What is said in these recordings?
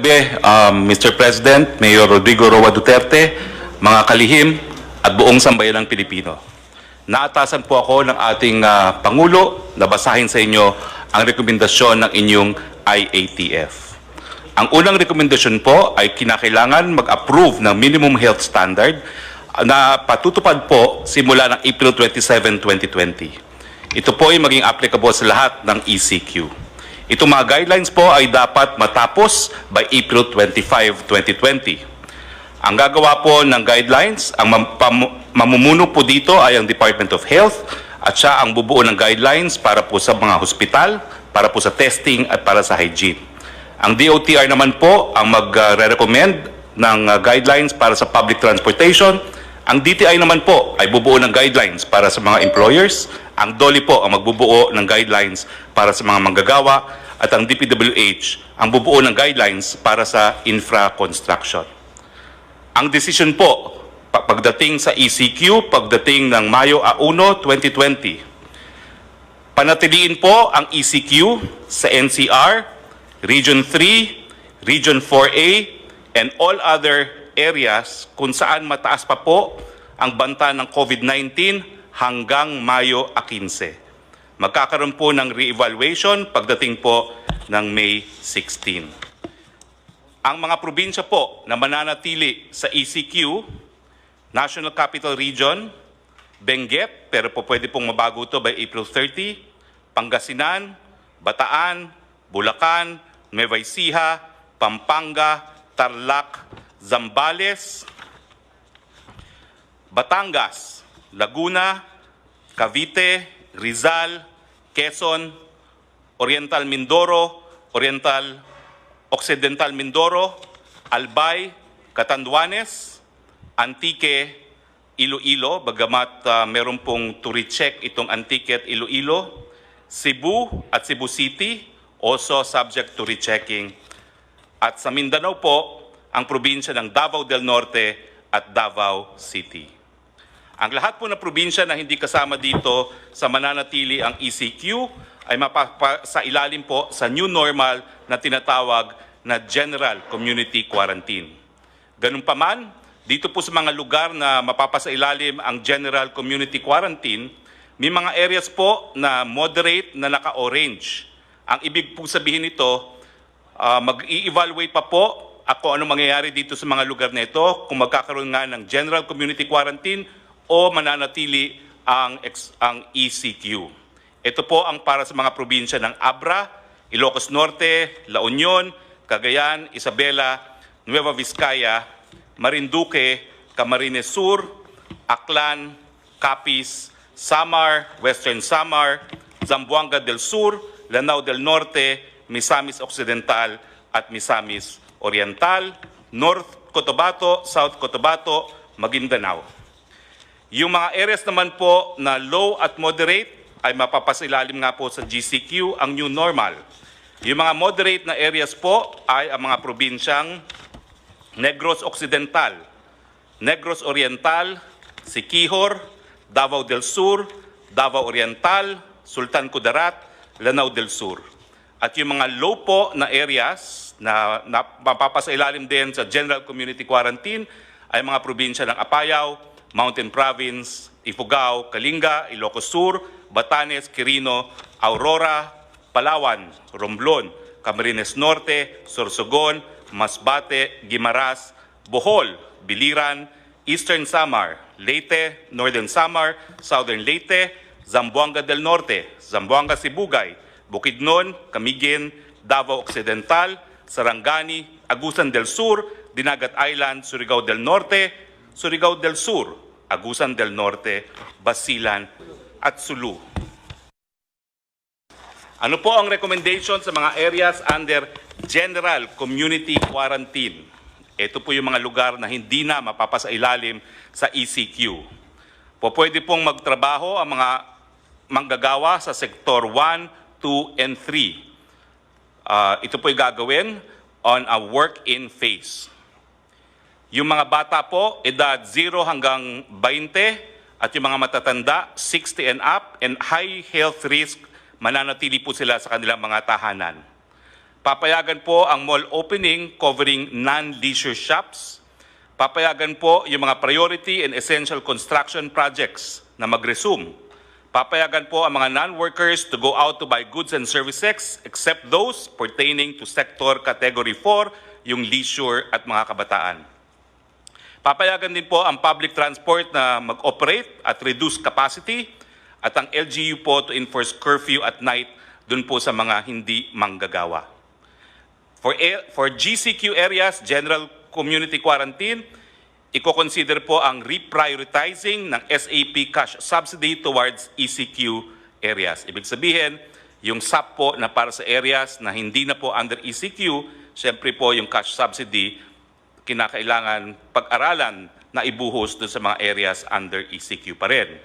gabi, Mr. President, Mayor Rodrigo Roa Duterte, mga kalihim at buong sambayanang Pilipino. Naatasan po ako ng ating Pangulo na basahin sa inyo ang rekomendasyon ng inyong IATF. Ang unang rekomendasyon po ay kinakailangan mag-approve ng minimum health standard na patutupad po simula ng April 27, 2020. Ito po ay maging applicable sa lahat ng ECQ. Itong mga guidelines po ay dapat matapos by April 25, 2020. Ang gagawa po ng guidelines, ang mamumuno po dito ay ang Department of Health at siya ang bubuo ng guidelines para po sa mga hospital, para po sa testing at para sa hygiene. Ang DOTR naman po ang magre-recommend ng guidelines para sa public transportation. Ang DTI naman po ay bubuo ng guidelines para sa mga employers. Ang DOLE po ang magbubuo ng guidelines para sa mga manggagawa at ang DPWH ang bubuo ng guidelines para sa infra construction. Ang decision po pagdating sa ECQ, pagdating ng Mayo 1, 2020, panatiliin po ang ECQ sa NCR, Region 3, Region 4A, and all other areas kung saan mataas pa po ang banta ng COVID-19 hanggang Mayo 15. Magkakaroon po ng re-evaluation pagdating po ng May 16. Ang mga probinsya po na mananatili sa ECQ, National Capital Region, Benguet, pero po pwede pong mabago ito by April 30, Pangasinan, Bataan, Bulacan, Nueva Ecija, Pampanga, Tarlac, Zambales, Batangas, Laguna, Cavite, Rizal, Quezon, Oriental Mindoro, Occidental Mindoro, Albay, Catanduanes, Antique, Iloilo, bagamat meron pong to recheck itong Antique at Iloilo, Cebu at Cebu City, also subject to rechecking. At sa Mindanao po, ang probinsya ng Davao del Norte at Davao City. Ang lahat po ng probinsya na hindi kasama dito sa mananatili ang ECQ ay sa ilalim po sa new normal na tinatawag na General Community Quarantine. Ganun pa man, dito po sa mga lugar na mapapasailalim ang General Community Quarantine, may mga areas po na moderate na naka-orange. Ang ibig po sabihin nito, mag-i-evaluate pa po kung ano mangyayari dito sa mga lugar na ito, kung magkakaroon nga ng General Community Quarantine o mananatili ang ECQ. Ito po ang para sa mga probinsya ng Abra, Ilocos Norte, La Union, Cagayan, Isabela, Nueva Vizcaya, Marinduque, Camarines Sur, Aklan, Capiz, Samar, Western Samar, Zamboanga del Sur, Lanao del Norte, Misamis Occidental at Misamis Oriental, North Cotabato, South Cotabato, Maguindanao. Yung mga areas naman po na low at moderate ay mapapasilalim nga po sa GCQ, ang new normal. Yung mga moderate na areas po ay ang mga probinsyang Negros Occidental, Negros Oriental, Siquijor, Davao del Sur, Davao Oriental, Sultan Kudarat, Lanao del Sur. At yung mga low po na areas na mapapasailalim din sa General Community Quarantine ay mga probinsya ng Apayao, Mountain Province, Ifugao, Kalinga, Ilocos Sur, Batanes, Quirino, Aurora, Palawan, Romblon, Camarines Norte, Sorsogon, Masbate, Guimaras, Bohol, Biliran, Eastern Samar, Leyte, Northern Samar, Southern Leyte, Zamboanga del Norte, Zamboanga Sibugay, Bukidnon, Camiguin, Davao Occidental, Sarangani, Agusan del Sur, Dinagat Island, Surigao del Norte, Surigao del Sur, Agusan del Norte, Basilan at Sulu. Ano po ang recommendation sa mga areas under General Community Quarantine? Ito po yung mga lugar na hindi na mapapasailalim sa ECQ. Pwede pong magtrabaho ang mga manggagawa sa Sector 1, 2, and 3. Ito po yung gagawin on a work-in phase. Yung mga bata po, edad 0 hanggang 20, at yung mga matatanda, 60 and up, and high health risk, mananatili po sila sa kanilang mga tahanan. Papayagan po ang mall opening covering non-leisure shops. Papayagan po yung mga priority and essential construction projects na mag-resume. Papayagan po ang mga non-workers to go out to buy goods and services except those pertaining to Sector Category 4, yung leisure at mga kabataan. Papayagan din po ang public transport na mag-operate at reduce capacity at ang LGU po to enforce curfew at night dun po sa mga hindi manggagawa. For GCQ areas, General Community Quarantine, i-consider po ang reprioritizing ng SAP cash subsidy towards ECQ areas. Ibig sabihin, yung SAP po na para sa areas na hindi na po under ECQ, siyempre po yung cash subsidy, kinakailangan pag-aralan na ibuhos doon sa mga areas under ECQ pa rin.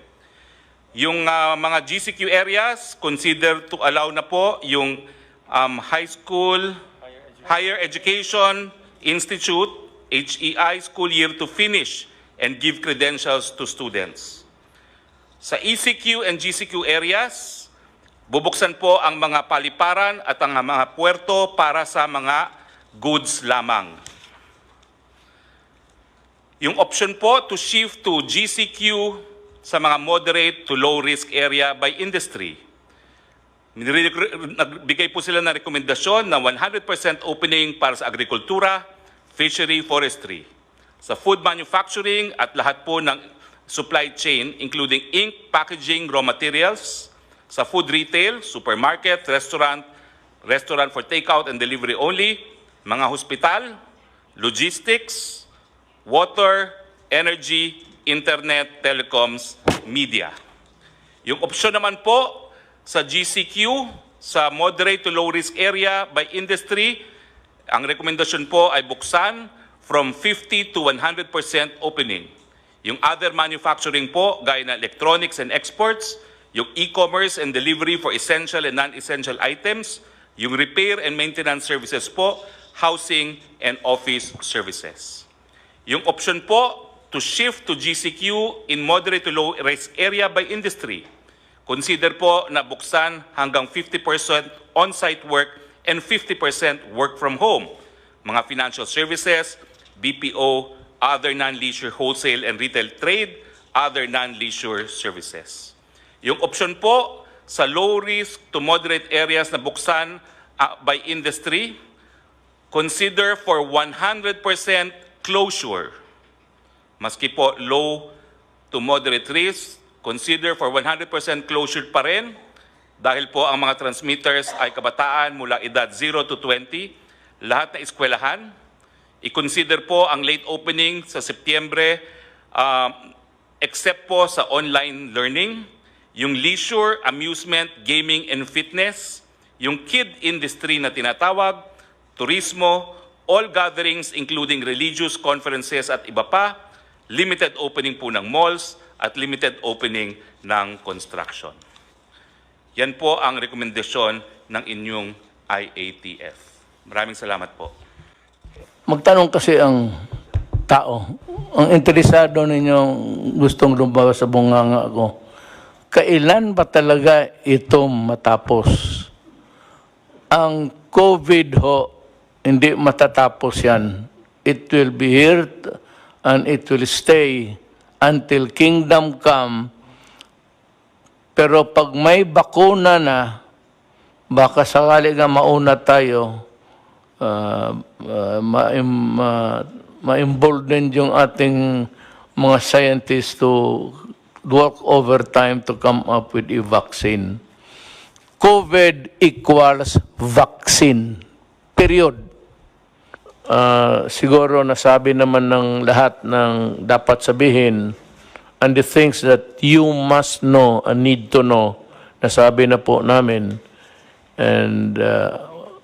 Yung mga GCQ areas, consider to allow na po yung high school, Higher Education Institute, HEI, school year to finish and give credentials to students. Sa ECQ and GCQ areas, bubuksan po ang mga paliparan at ang mga puerto para sa mga goods lamang. Yung option po to shift to GCQ sa mga moderate to low risk area by industry. Nagbigay po sila ng rekomendasyon na 100% opening para sa agrikultura, fishery, forestry, sa food manufacturing at lahat po ng supply chain including ink, packaging, raw materials, sa food retail, supermarket, restaurant for takeout and delivery only, mga hospital, logistics, water, energy, internet, telecoms, media. Yung opsyon naman po sa GCQ, sa moderate to low risk area by industry, ang rekomendasyon po ay buksan from 50 to 100% opening. Yung other manufacturing po, gaya na electronics and exports, yung e-commerce and delivery for essential and non-essential items, yung repair and maintenance services po, housing and office services. Yung option po to shift to GCQ in moderate to low risk area by industry, consider po na buksan hanggang 50% on-site work and 50% work from home. Mga financial services, BPO, other non-leisure wholesale and retail trade, other non-leisure services. Yung option po sa low risk to moderate areas na buksan by industry, consider for 100% closure. Maski po low to moderate risk, consider for 100% closure pa rin dahil po ang mga transmitters ay kabataan mula edad 0 to 20, lahat na eskwelahan. I-consider po ang late opening sa Setyembre except po sa online learning, yung leisure, amusement, gaming and fitness, yung kid industry na tinatawag, turismo, all gatherings including religious conferences at iba pa, limited opening po ng malls, at limited opening ng construction. Yan po ang rekomendasyon ng inyong IATF. Maraming salamat po. Magtanong kasi ang tao, ang interesado ninyong gustong lumabas sa bunganga ko, kailan ba talaga ito matapos? Ang COVID ho, hindi matatapos yan. It will be here and it will stay until kingdom come. Pero pag may bakuna na, baka sakali nga mauna tayo, ma-embolden yung ating mga scientists to work overtime to come up with a vaccine. COVID equals vaccine. Period. Siguro nasabi naman ng lahat ng dapat sabihin and the things that you must know and need to know, nasabi na po namin. And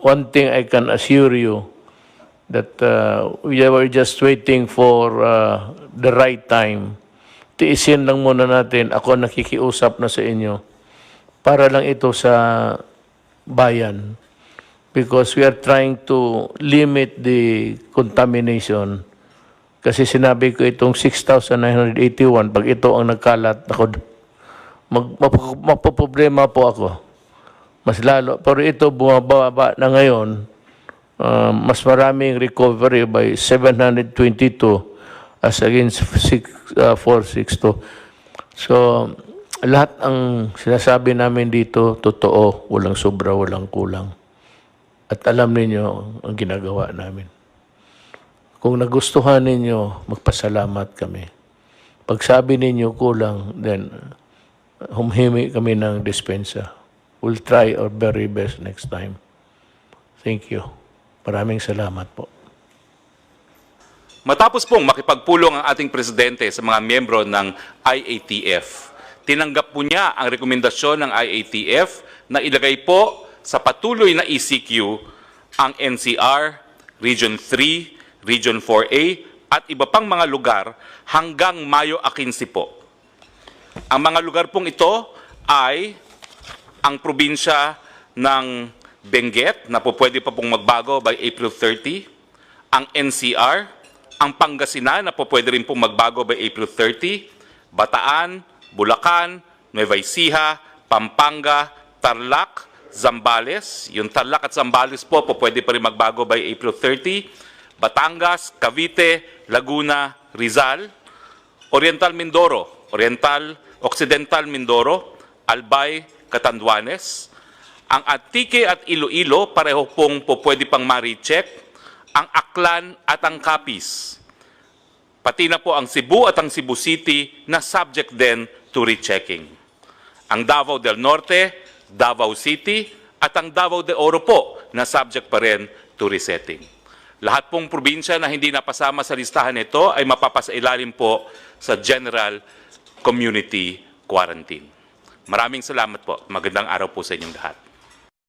one thing I can assure you that we were just waiting for the right time. Tiisin lang muna natin, ako nakikiusap na sa inyo, para lang ito sa bayan. Because we are trying to limit the contamination. Kasi sinabi ko itong 6,981, pag ito ang nagkalat, ako, mapoproblema po ako. Mas lalo. Pero ito bumababa na ngayon, mas maraming recovery by 722 as against 462. So, lahat ang sinasabi namin dito, totoo, walang sobra, walang kulang. At alam ninyo ang ginagawa namin. Kung nagustuhan ninyo, magpasalamat kami. Pag sabi ninyo kulang, then humhimi kami ng dispensa. We'll try our very best next time. Thank you. Maraming salamat po. Matapos pong makipagpulong ang ating presidente sa mga miyembro ng IATF, tinanggap po niya ang rekomendasyon ng IATF na ilagay po sa patuloy na ECQ ang NCR, Region 3, Region 4A at iba pang mga lugar hanggang Mayo 15 po. Ang mga lugar pong ito ay ang probinsya ng Benguet na po pwede pa pong magbago by April 30, ang NCR, ang Pangasinan na po pwede rin pong magbago by April 30, Bataan, Bulacan, Nueva Ecija, Pampanga, Tarlac, Zambales. Yung Tarlac at Zambales po pwede pa rin magbago by April 30, Batangas, Cavite, Laguna, Rizal, Oriental Mindoro, Occidental Mindoro, Albay, Catanduanes, ang Antique at Iloilo, pareho pong po pwede pang ma-recheck, ang Aklan at ang Capiz. Pati na po ang Cebu at ang Cebu City na subject din to rechecking. Ang Davao del Norte, Davao City at ang Davao de Oro po na subject pa rin to resetting. Lahat pong probinsya na hindi napasama sa listahan nito ay mapapasailalim po sa General Community Quarantine. Maraming salamat po. Magandang araw po sa inyong lahat.